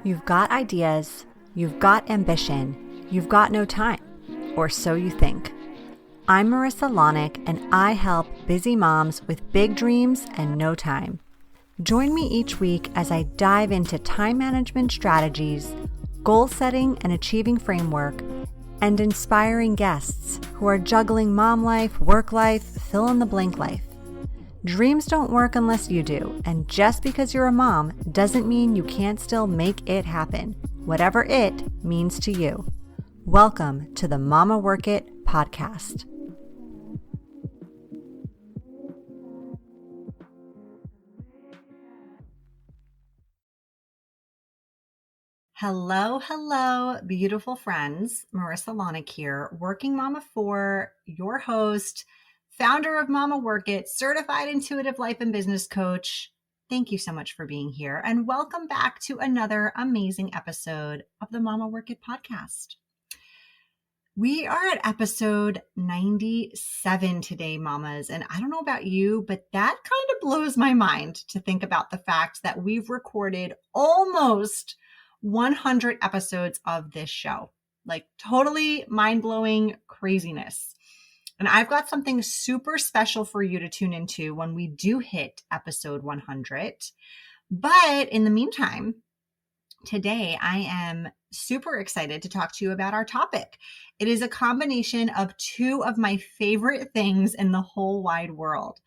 You've got ideas, you've got ambition, you've got no time, or so you think. I'm Marissa Lonick, and I help busy moms with big dreams and no time. Join me each week as I dive into time management strategies, goal setting and achieving framework, and inspiring guests who are juggling mom life, work life, fill in the blank life. Dreams don't work unless you do, and just because you're a mom doesn't mean you can't still make it happen, whatever it means to you. Welcome to the Mama Work It podcast. Hello, beautiful friends. Marissa Lonick here, working mama for your host, founder of Mama Work It, certified intuitive life and business coach. Thank you so much for being here, and welcome back to another amazing episode of the Mama Work It podcast. We are at episode 97 today, mamas, and I don't know about you, but that kind of blows my mind to think about the fact that we've recorded almost 100 episodes of this show. Like totally mind-blowing craziness. And I've got something super special for you to tune into when we do hit episode 100. But in the meantime, today I am super excited to talk to you about our topic. It is a combination of two of my favorite things in the whole wide world: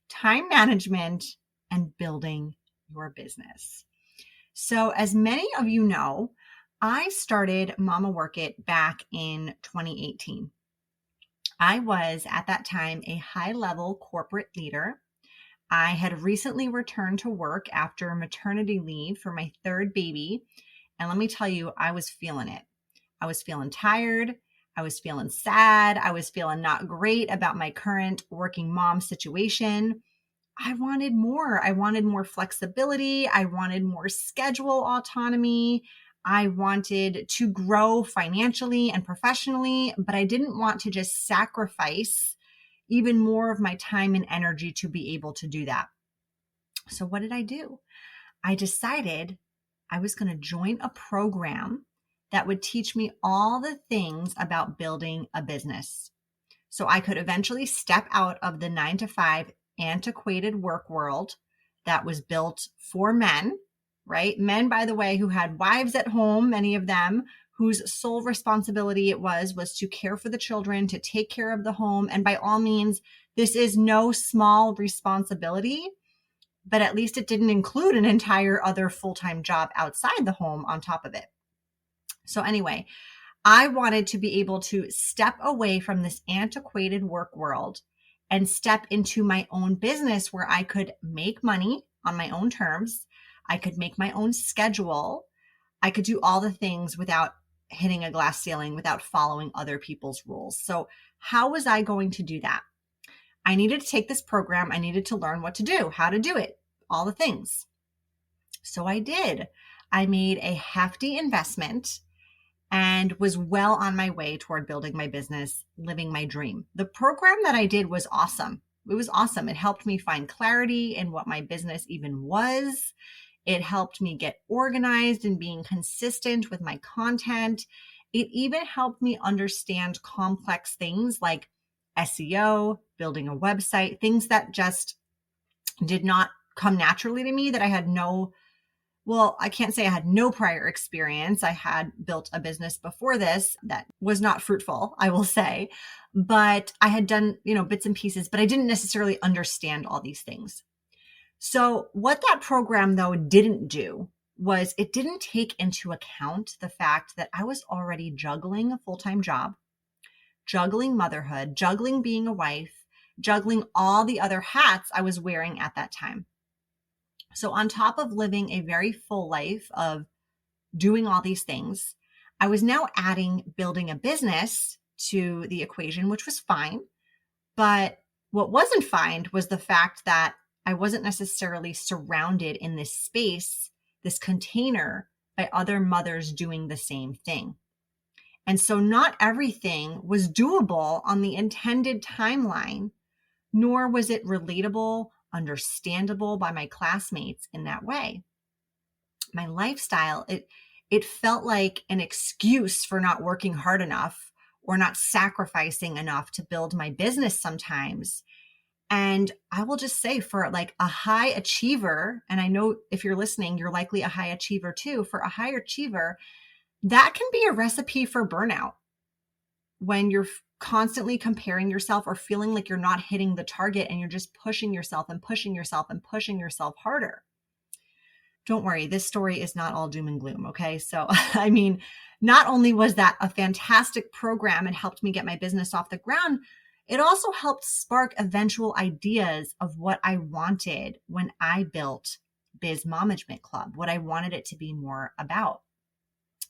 time management and building your business. So as many of you know, I started Mama Work It back in 2018. I was at that time a high-level corporate leader. I had recently returned to work after maternity leave for my third baby. And let me tell you, I was feeling it. I was feeling tired. I was feeling sad. I was feeling not great about my current working mom situation. I wanted more. I wanted more flexibility. I wanted more schedule autonomy. I wanted to grow financially and professionally, but I didn't want to just sacrifice even more of my time and energy to be able to do that. So what did I do? I decided I was going to join a program that would teach me all the things about building a business, so I could eventually step out of the 9-to-5 antiquated work world that was built for men, right? Men, by the way, who had wives at home, many of them, whose sole responsibility it was to care for the children, to take care of the home. And by all means, this is no small responsibility, but at least it didn't include an entire other full-time job outside the home on top of it. So anyway, I wanted to be able to step away from this antiquated work world and step into my own business where I could make money on my own terms. I could make my own schedule. I could do all the things without hitting a glass ceiling, without following other people's rules. So how was I going to do that? I needed to take this program. I needed to learn what to do, how to do it, all the things. So I did. I made a hefty investment and was well on my way toward building my business, living my dream. The program that I did was awesome. It was awesome. It helped me find clarity in what my business even was. It helped me get organized and being consistent with my content. It even helped me understand complex things like SEO, building a website, things that just did not come naturally to me, that I had I can't say I had no prior experience. I had built a business before this that was not fruitful, I will say, but I had done, bits and pieces, but I didn't necessarily understand all these things. So what that program though didn't do was it didn't take into account the fact that I was already juggling a full-time job, juggling motherhood, juggling being a wife, juggling all the other hats I was wearing at that time. So on top of living a very full life of doing all these things, I was now adding building a business to the equation, which was fine. But what wasn't fine was the fact that I wasn't necessarily surrounded in this space, this container, by other mothers doing the same thing. And so not everything was doable on the intended timeline, nor was it relatable, understandable by my classmates in that way. My lifestyle, it felt like an excuse for not working hard enough or not sacrificing enough to build my business sometimes. And I will just say, for like a high achiever, and I know if you're listening, you're likely a high achiever too. For a high achiever, that can be a recipe for burnout when you're constantly comparing yourself or feeling like you're not hitting the target and you're just pushing yourself and pushing yourself and pushing yourself harder. Don't worry, this story is not all doom and gloom, okay? So, I mean, not only was that a fantastic program and helped me get my business off the ground, it also helped spark eventual ideas of what I wanted when I built Biz Management Club, what I wanted it to be more about.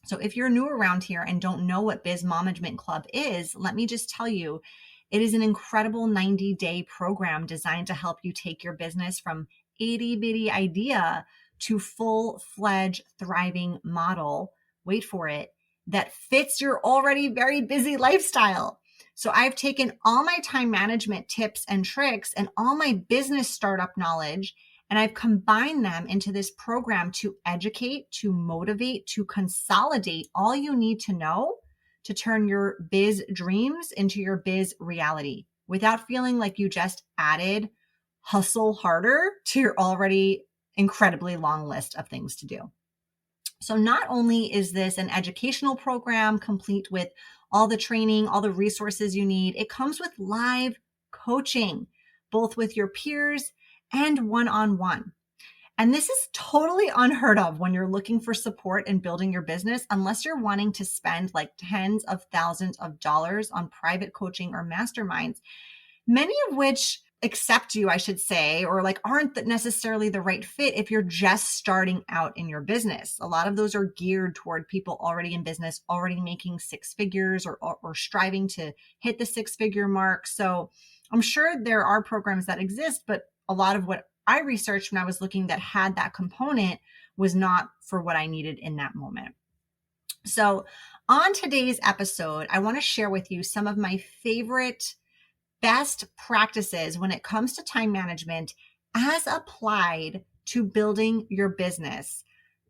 So if you're new around here and don't know what Biz Management Club is, let me just tell you, it is an incredible 90-day program designed to help you take your business from itty bitty idea to full-fledged thriving model, wait for it, that fits your already very busy lifestyle. So I've taken all my time management tips and tricks and all my business startup knowledge, and I've combined them into this program to educate, to motivate, to consolidate all you need to know to turn your biz dreams into your biz reality without feeling like you just added hustle harder to your already incredibly long list of things to do. So not only is this an educational program complete with all the training, all the resources you need, it comes with live coaching, both with your peers and one-on-one. And this is totally unheard of when you're looking for support in building your business, unless you're wanting to spend like tens of thousands of dollars on private coaching or masterminds, many of which accept you, I should say, or like aren't necessarily the right fit if you're just starting out in your business. A lot of those are geared toward people already in business, already making six figures or striving to hit the six-figure mark. So I'm sure there are programs that exist, but a lot of what I researched when I was looking that had that component was not for what I needed in that moment. So on today's episode, I want to share with you some of my favorite best practices when it comes to time management as applied to building your business.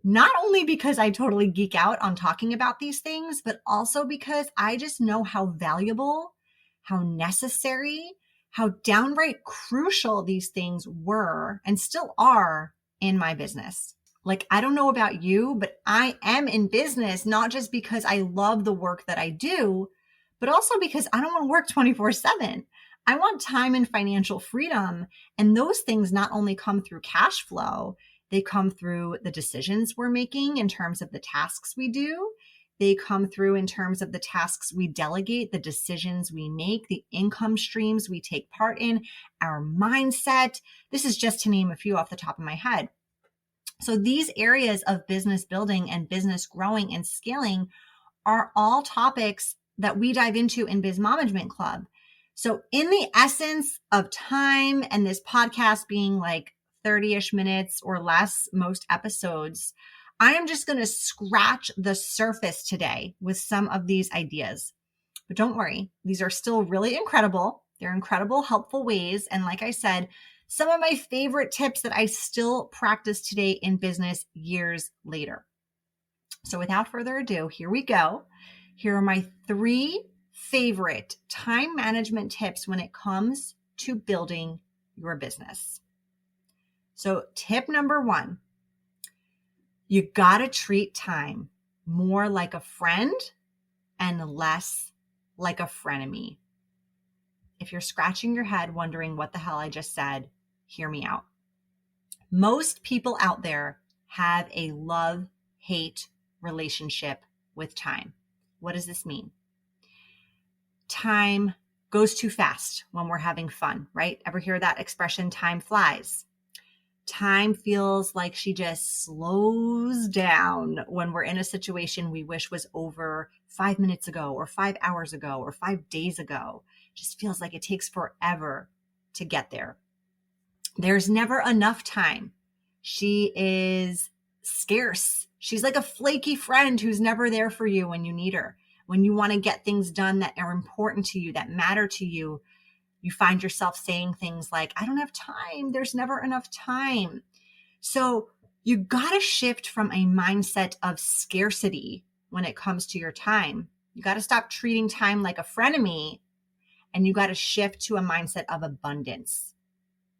Not only because I totally geek out on talking about these things, but also because I just know how valuable, how necessary, how downright crucial these things were and still are in my business. Like, I don't know about you, but I am in business, not just because I love the work that I do, but also because I don't want to work 24/7. I want time and financial freedom. And those things not only come through cash flow, they come through the decisions we're making in terms of the tasks we do. They come through in terms of the tasks we delegate, the decisions we make, the income streams we take part in, our mindset. This is just to name a few off the top of my head. So these areas of business building and business growing and scaling are all topics that we dive into in Biz Management Club. So in the essence of time and this podcast being like 30-ish minutes or less, most episodes, I am just going to scratch the surface today with some of these ideas. But don't worry, these are still really incredible. They're incredible, helpful ways. And like I said, some of my favorite tips that I still practice today in business years later. So without further ado, here we go. Here are my 3 favorite time management tips when it comes to building your business. So tip number 1, you got to treat time more like a friend and less like a frenemy. If you're scratching your head wondering what the hell I just said, hear me out. Most people out there have a love-hate relationship with time. What does this mean? Time goes too fast when we're having fun, right? Ever hear that expression, time flies? Time feels like she just slows down when we're in a situation we wish was over 5 minutes ago or 5 hours ago or 5 days ago. It just feels like it takes forever to get there. There's never enough time. She is scarce. She's like a flaky friend who's never there for you when you need her. When you want to get things done that are important to you, that matter to you, you find yourself saying things like, I don't have time. There's never enough time. So You got to shift from a mindset of scarcity when it comes to your time. You got to stop treating time like a frenemy, and you got to shift to a mindset of abundance,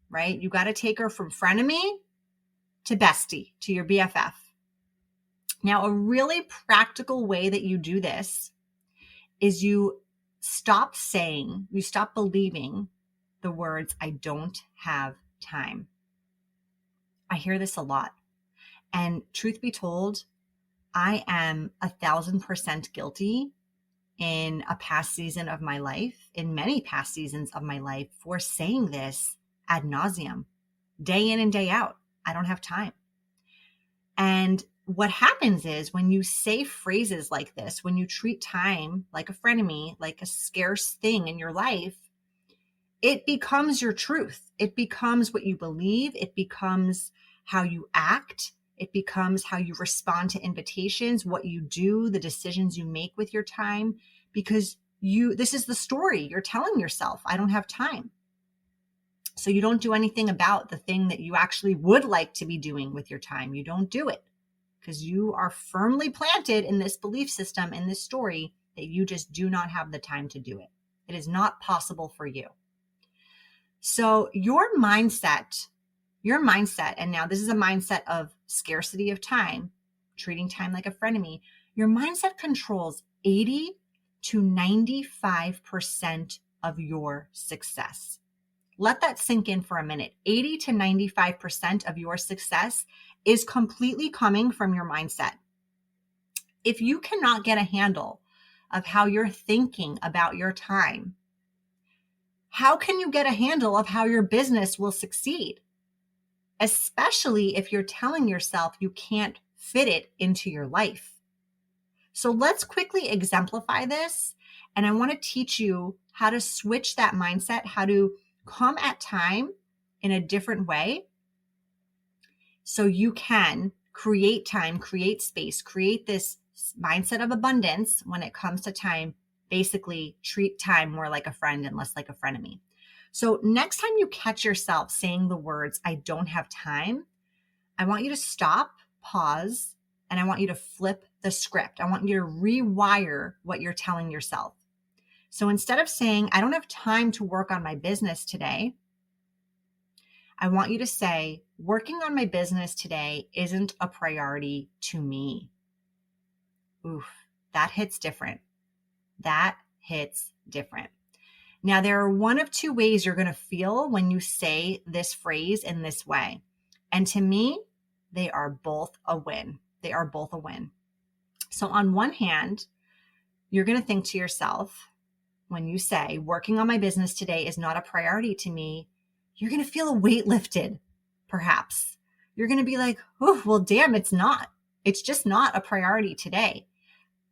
right? You got to take her from frenemy to bestie, to your BFF. Now, a really practical way that you do this is you stop believing the words, I don't have time. I hear this a lot. And truth be told, I am 1,000% guilty in a past season of my life, in many past seasons of my life, for saying this ad nauseum, day in and day out. I don't have time. And what happens is when you say phrases like this, when you treat time like a frenemy, like a scarce thing in your life, it becomes your truth. It becomes what you believe. It becomes how you act. It becomes how you respond to invitations, what you do, the decisions you make with your time, because this is the story you're telling yourself. I don't have time. So you don't do anything about the thing that you actually would like to be doing with your time. You don't do it because you are firmly planted in this belief system, in this story, that you just do not have the time to do it. It is not possible for you. So your mindset, and now this is a mindset of scarcity of time, treating time like a frenemy. Your mindset controls 80 to 95% of your success. Let that sink in for a minute. 80 to 95% of your success is completely coming from your mindset. If you cannot get a handle of how you're thinking about your time, how can you get a handle of how your business will succeed? Especially if you're telling yourself you can't fit it into your life. So let's quickly exemplify this. And I want to teach you how to switch that mindset, how to come at time in a different way so you can create time, create space, create this mindset of abundance when it comes to time. Basically, treat time more like a friend and less like a frenemy. So next time you catch yourself saying the words, I don't have time, I want you to stop, pause, and I want you to flip the script. I want you to rewire what you're telling yourself. So instead of saying, I don't have time to work on my business today, I want you to say, working on my business today isn't a priority to me. Oof, that hits different. That hits different. Now, there are one of two ways you're going to feel when you say this phrase in this way. And to me, they are both a win. They are both a win. So on one hand, you're going to think to yourself, when you say, working on my business today is not a priority to me, you're going to feel a weight lifted, perhaps. You're going to be like, oh, well, damn, it's not. It's just not a priority today.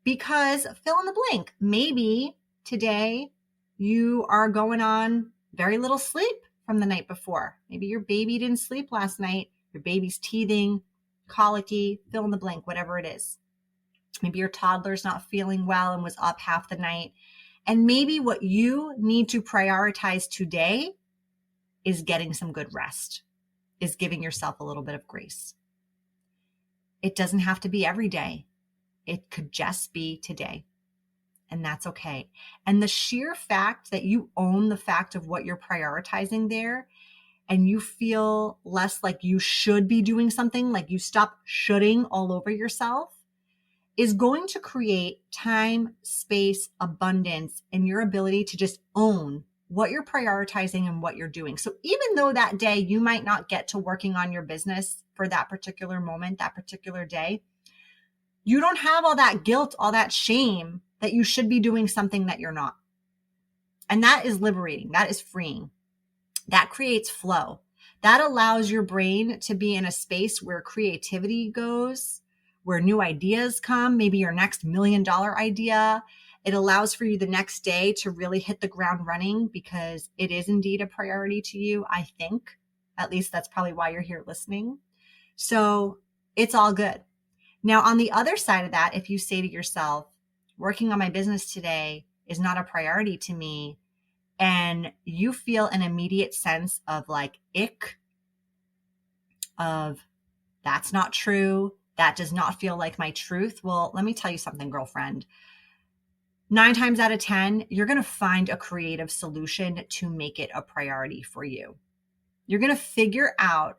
Because fill in the blank, maybe today you are going on very little sleep from the night before. Maybe your baby didn't sleep last night. Your baby's teething, colicky, fill in the blank, whatever it is. Maybe your toddler's not feeling well and was up half the night. And maybe what you need to prioritize today is getting some good rest, is giving yourself a little bit of grace. It doesn't have to be every day. It could just be today. And that's okay. And the sheer fact that you own the fact of what you're prioritizing there, and you feel less like you should be doing something, like you stop shoulding all over yourself, is going to create time, space, abundance, and your ability to just own what you're prioritizing and what you're doing. So even though that day you might not get to working on your business for that particular moment, that particular day, you don't have all that guilt, all that shame that you should be doing something that you're not. And that is liberating. That is freeing. That creates flow. That allows your brain to be in a space where creativity goes, where new ideas come, maybe your next $1 million idea. It allows for you the next day to really hit the ground running because it is indeed a priority to you, I think. At least that's probably why you're here listening. So it's all good. Now, on the other side of that, if you say to yourself, working on my business today is not a priority to me, and you feel an immediate sense of like ick, of That's not true. That does not feel like my truth. Well, let me tell you something, girlfriend. 9 times out of 10, you're going to find a creative solution to make it a priority for you. You're going to figure out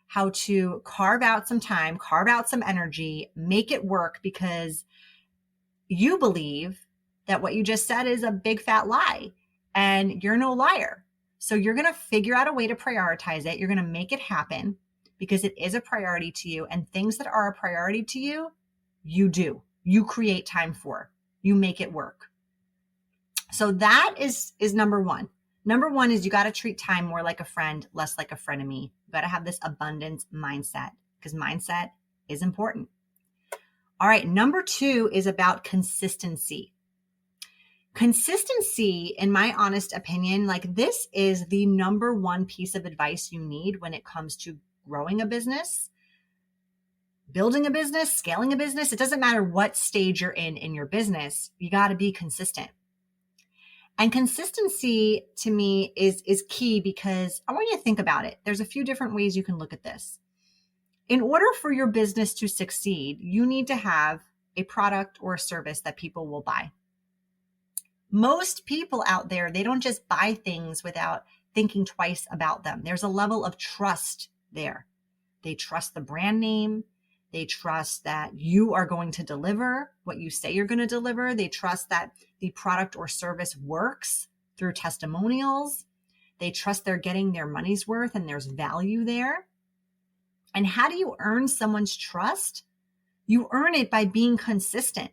how to carve out some time, carve out some energy, make it work, because you believe that what you just said is a big fat lie, and you're no liar. So you're going to figure out a way to prioritize it. You're going to make it happen because it is a priority to you, and things that are a priority to you, you do. You create time for. You make it work. So that is number one. Number one is you got to treat time more like a friend, less like a frenemy. You got to have this abundance mindset, because mindset is important. All right. Number 2 is about consistency. Consistency, in my honest opinion, like this is the number one piece of advice you need when it comes to growing a business, building a business, scaling a business. It doesn't matter what stage you're in your business. You got to be consistent. And consistency to me is key, because I want you to think about it. There's a few different ways you can look at this. In order for your business to succeed, you need to have a product or a service that people will buy. Most people out there, they don't just buy things without thinking twice about them. There's a level of trust there. They trust the brand name. They trust that you are going to deliver what you say you're going to deliver. They trust that the product or service works through testimonials. They trust they're getting their money's worth and there's value there. And how do you earn someone's trust? You earn it by being consistent.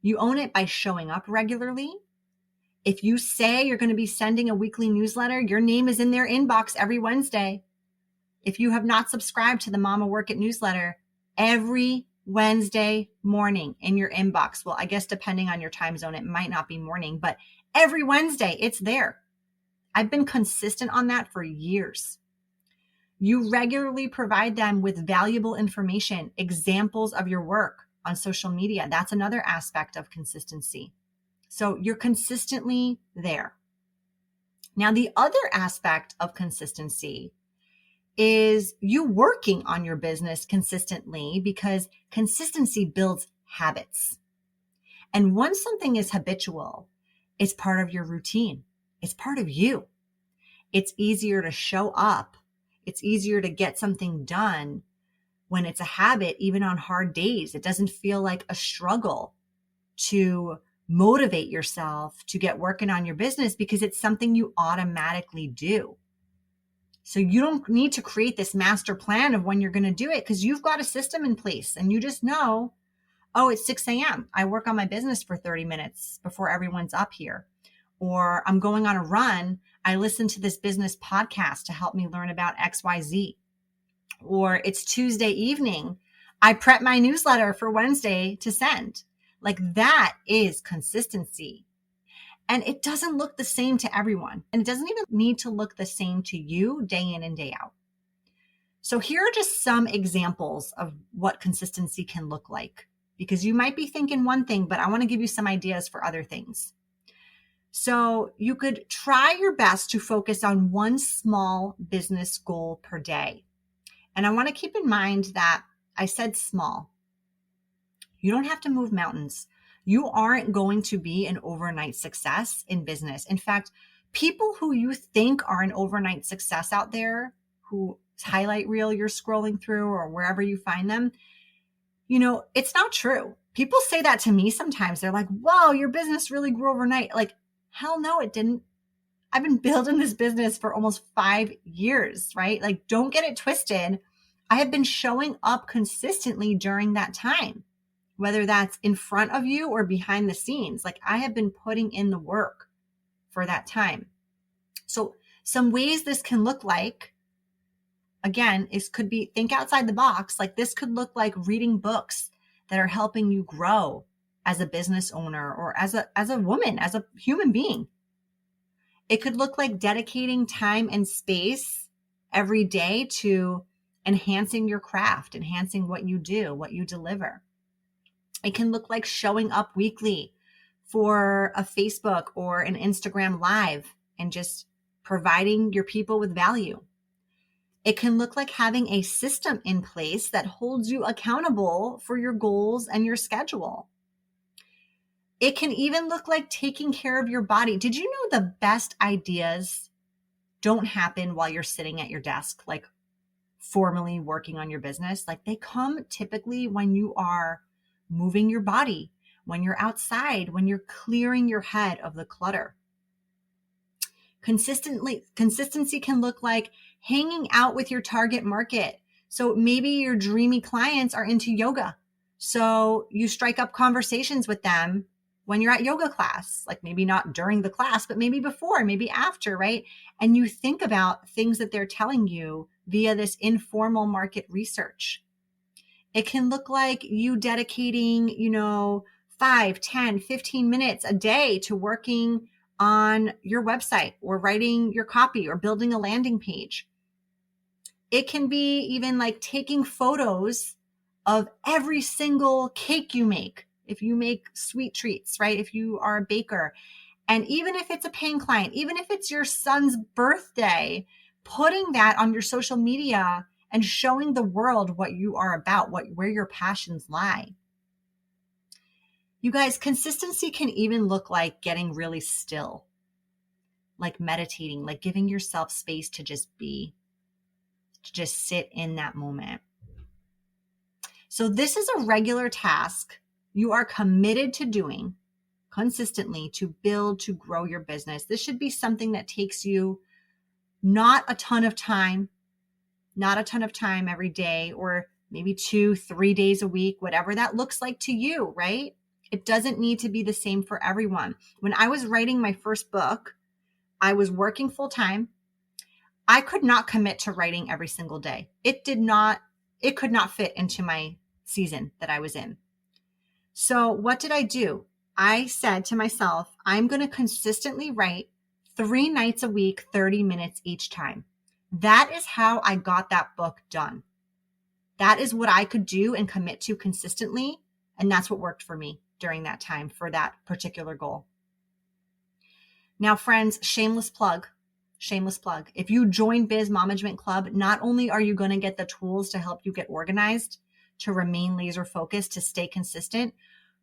You own it by showing up regularly. If you say you're going to be sending a weekly newsletter, your name is in their inbox every Wednesday. If you have not subscribed to the Mama Work It newsletter, every Wednesday morning in your inbox. Well, I guess depending on your time zone, it might not be morning, but every Wednesday it's there. I've been consistent on that for years. You regularly provide them with valuable information, examples of your work on social media. That's another aspect of consistency. So you're consistently there. Now, the other aspect of consistency is you working on your business consistently, because consistency builds habits. And once something is habitual, it's part of your routine. It's part of you. It's easier to show up. It's easier to get something done when it's a habit, even on hard days. It doesn't feel like a struggle to motivate yourself to get working on your business, because it's something you automatically do. So you don't need to create this master plan of when you're going to do it, because you've got a system in place and you just know, oh, it's 6 a.m. I work on my business for 30 minutes before everyone's up here. Or I'm going on a run. I listen to this business podcast to help me learn about XYZ. Or it's Tuesday evening. I prep my newsletter for Wednesday to send. Like, that is consistency. And it doesn't look the same to everyone. And it doesn't even need to look the same to you day in and day out. So here are just some examples of what consistency can look like, because you might be thinking one thing, but I want to give you some ideas for other things. So you could try your best to focus on one small business goal per day. And I want to keep in mind that I said small. You don't have to move mountains. You aren't going to be an overnight success in business. In fact, people who you think are an overnight success out there, whose highlight reel you're scrolling through or wherever you find them, it's not true. People say that to me sometimes. They're like, whoa, your business really grew overnight. Like, hell no, it didn't. I've been building this business for almost 5 years, right? Like, don't get it twisted. I have been showing up consistently during that time, whether that's in front of you or behind the scenes. Like, I have been putting in the work for that time. So some ways this can look like, again, could be think outside the box. Like, this could look like reading books that are helping you grow as a business owner or as a woman, as a human being. It could look like dedicating time and space every day to enhancing your craft, enhancing what you do, what you deliver. It can look like showing up weekly for a Facebook or an Instagram live and just providing your people with value. It can look like having a system in place that holds you accountable for your goals and your schedule. It can even look like taking care of your body. Did you know the best ideas don't happen while you're sitting at your desk, like formally working on your business? Like they come typically when you are moving your body, when you're outside, when you're clearing your head of the clutter. Consistency can look like hanging out with your target market. So maybe your dreamy clients are into yoga. So you strike up conversations with them when you're at yoga class, like maybe not during the class, but maybe before, maybe after, right? And you think about things that they're telling you via this informal market research. It can look like you dedicating, 5, 10, 15 minutes a day to working on your website or writing your copy or building a landing page. It can be even like taking photos of every single cake you make. If you make sweet treats, right? If you are a baker, and even if it's a paying client, even if it's your son's birthday, putting that on your social media and showing the world what you are about, where your passions lie. You guys, consistency can even look like getting really still, like meditating, like giving yourself space to just be, to just sit in that moment. So this is a regular task you are committed to doing consistently to build, to grow your business. This should be something that takes you not a ton of time every day, or maybe 2-3 days a week, whatever that looks like to you, right? It doesn't need to be the same for everyone. When I was writing my first book, I was working full time. I could not commit to writing every single day. It could not fit into my season that I was in. So what did I do? I said to myself, I'm going to consistently write 3 nights a week, 30 minutes each time. That is how I got that book done. That is what I could do and commit to consistently. And that's what worked for me during that time for that particular goal. Now, friends, shameless plug. If you join Biz Management Club, not only are you going to get the tools to help you get organized, to remain laser focused, to stay consistent,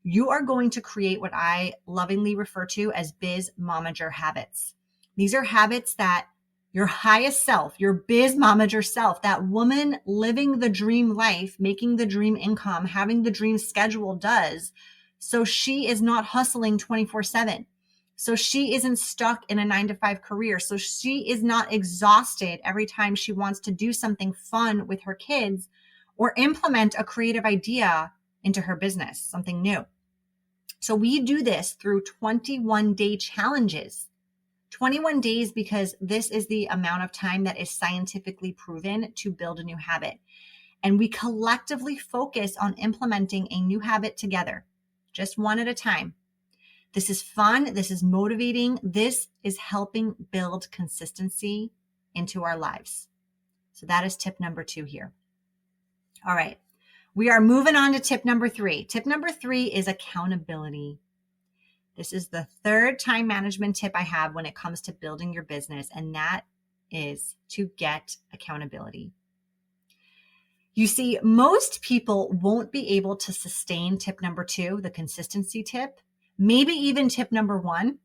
you are going to create what I lovingly refer to as Biz Momager habits. These are habits that your highest self, your Biz Momager self, that woman living the dream life, making the dream income, having the dream schedule does. So she is not hustling 24/7. So she isn't stuck in a 9-to-5 career. So she is not exhausted every time she wants to do something fun with her kids or implement a creative idea into her business, something new. So we do this through 21-day challenges. 21 days because this is the amount of time that is scientifically proven to build a new habit. And we collectively focus on implementing a new habit together, just one at a time. This is fun. This is motivating. This is helping build consistency into our lives. So that is tip number 2 here. All right. We are moving on to tip number 3. Tip number 3 is accountability. This is the third time management tip I have when it comes to building your business, and that is to get accountability. You see, most people won't be able to sustain tip number 2, the consistency tip, maybe even tip number 1,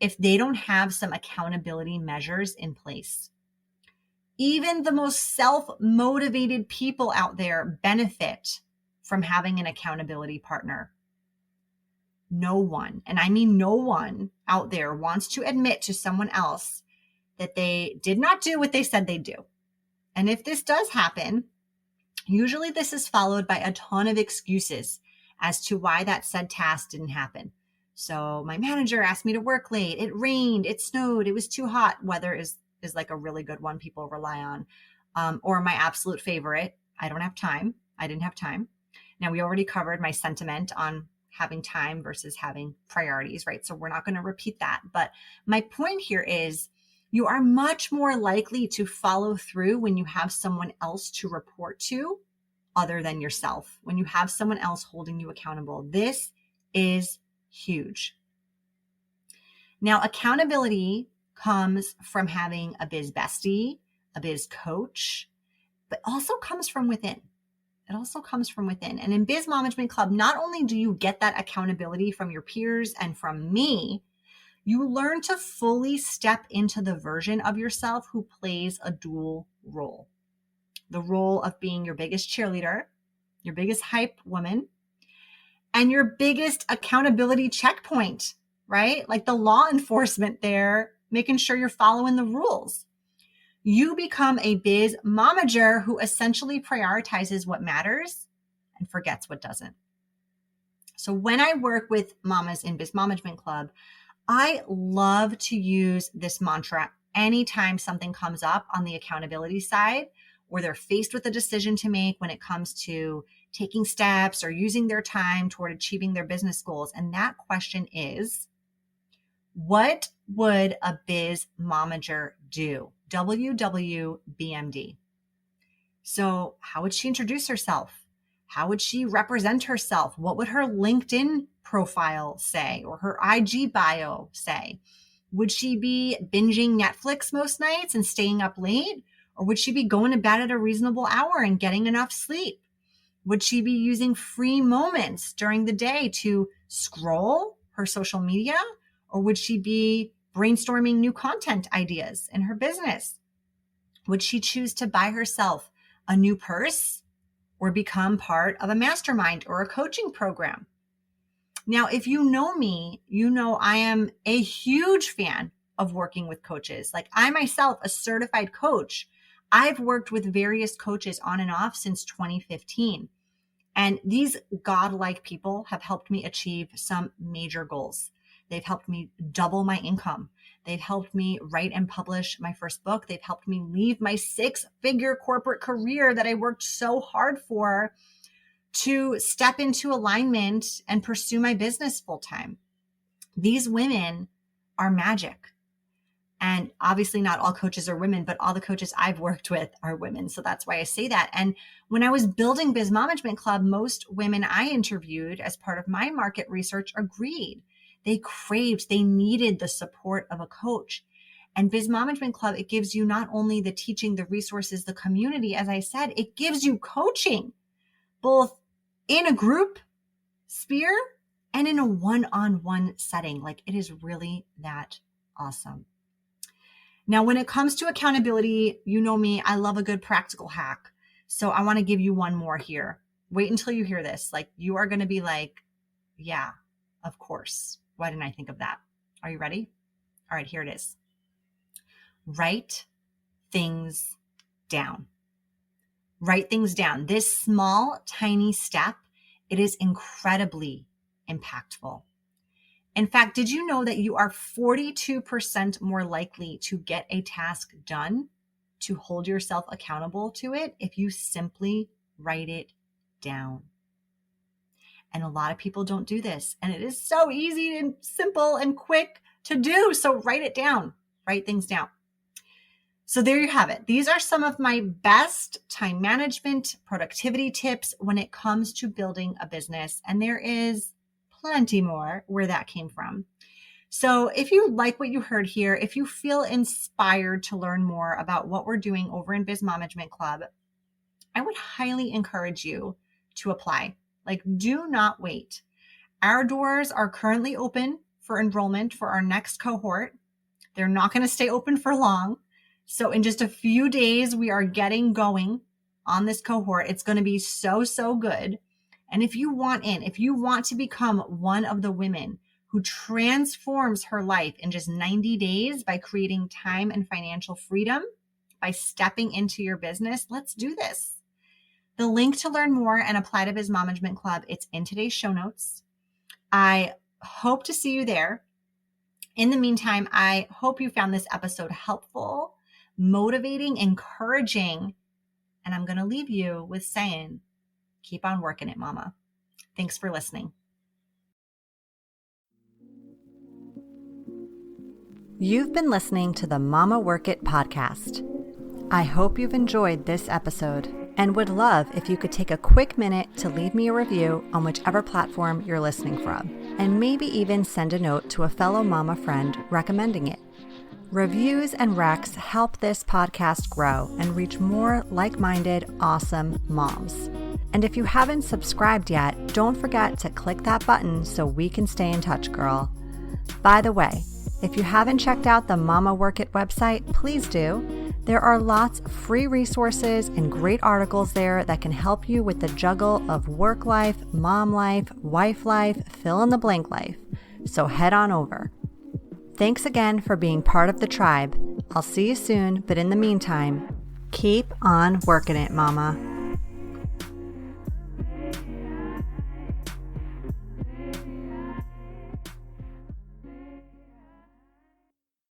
if they don't have some accountability measures in place. Even the most self-motivated people out there benefit from having an accountability partner. No one, and I mean no one out there, wants to admit to someone else that they did not do what they said they'd do. And if this does happen, usually this is followed by a ton of excuses as to why that said task didn't happen. So my manager asked me to work late. It rained, it snowed, it was too hot. Weather is like a really good one people rely on. Or my absolute favorite, I don't have time. I didn't have time. Now we already covered my sentiment on having time versus having priorities, right? So we're not going to repeat that. But my point here is you are much more likely to follow through when you have someone else to report to other than yourself, when you have someone else holding you accountable. This is huge. Now, accountability comes from having a biz bestie, a biz coach, but also comes from within. It also comes from within. And in Biz Management Club, not only do you get that accountability from your peers and from me, you learn to fully step into the version of yourself who plays a dual role. The role of being your biggest cheerleader, your biggest hype woman, and your biggest accountability checkpoint, right? Like the law enforcement there, making sure you're following the rules. You become a biz momager who essentially prioritizes what matters and forgets what doesn't. So when I work with mamas in Biz Management Club, I love to use this mantra anytime something comes up on the accountability side, or they're faced with a decision to make when it comes to taking steps or using their time toward achieving their business goals. And that question is, what would a biz momager do? WWBMD. So how would she introduce herself? How would she represent herself? What would her LinkedIn profile say or her IG bio say? Would she be binging Netflix most nights and staying up late? Or would she be going to bed at a reasonable hour and getting enough sleep? Would she be using free moments during the day to scroll her social media? Or would she be brainstorming new content ideas in her business? Would she choose to buy herself a new purse or become part of a mastermind or a coaching program? Now, if you know me, you know I am a huge fan of working with coaches. Like I myself, a certified coach. I've worked with various coaches on and off since 2015. And these godlike people have helped me achieve some major goals. They've helped me double my income. They've helped me write and publish my first book. They've helped me leave my 6-figure corporate career that I worked so hard for to step into alignment and pursue my business full time. These women are magic. And obviously not all coaches are women, but all the coaches I've worked with are women. So that's why I say that. And when I was building Biz Management Club, most women I interviewed as part of my market research agreed. They needed the support of a coach. And Biz Management Club, it gives you not only the teaching, the resources, the community, as I said, it gives you coaching, both in a group sphere and in a one-on-one setting. Like it is really that awesome. Now, when it comes to accountability, you know me, I love a good practical hack. So I want to give you one more here. Wait until you hear this. Like you are going to be like, yeah, of course. Why didn't I think of that? Are you ready? All right, here it is. Write things down. Write things down. This small, tiny step, it is incredibly impactful. In fact, did you know that you are 42% more likely to get a task done, to hold yourself accountable to it, if you simply write it down? And a lot of people don't do this. And it is so easy and simple and quick to do. So write it down, write things down. So there you have it. These are some of my best time management, productivity tips when it comes to building a business. And there is plenty more where that came from. So if you like what you heard here, if you feel inspired to learn more about what we're doing over in Biz Management Club, I would highly encourage you to apply. Like, do not wait. Our doors are currently open for enrollment for our next cohort. They're not going to stay open for long. So in just a few days, we are getting going on this cohort. It's going to be so good. And if you want in, if you want to become one of the women who transforms her life in just 90 days by creating time and financial freedom, by stepping into your business, let's do this. The link to learn more and apply to Biz Management Club, it's in today's show notes. I hope to see you there. In the meantime, I hope you found this episode helpful, motivating, encouraging, and I'm going to leave you with saying, keep on working it, mama. Thanks for listening. You've been listening to the Mama Work It podcast. I hope you've enjoyed this episode and would love if you could take a quick minute to leave me a review on whichever platform you're listening from, and maybe even send a note to a fellow mama friend recommending it. Reviews and recs help this podcast grow and reach more like-minded, awesome moms. And if you haven't subscribed yet, don't forget to click that button so we can stay in touch, girl. By the way, if you haven't checked out the Mama Work It website, please do. There are lots of free resources and great articles there that can help you with the juggle of work life, mom life, wife life, fill in the blank life. So head on over. Thanks again for being part of the tribe. I'll see you soon, but in the meantime, keep on working it, mama.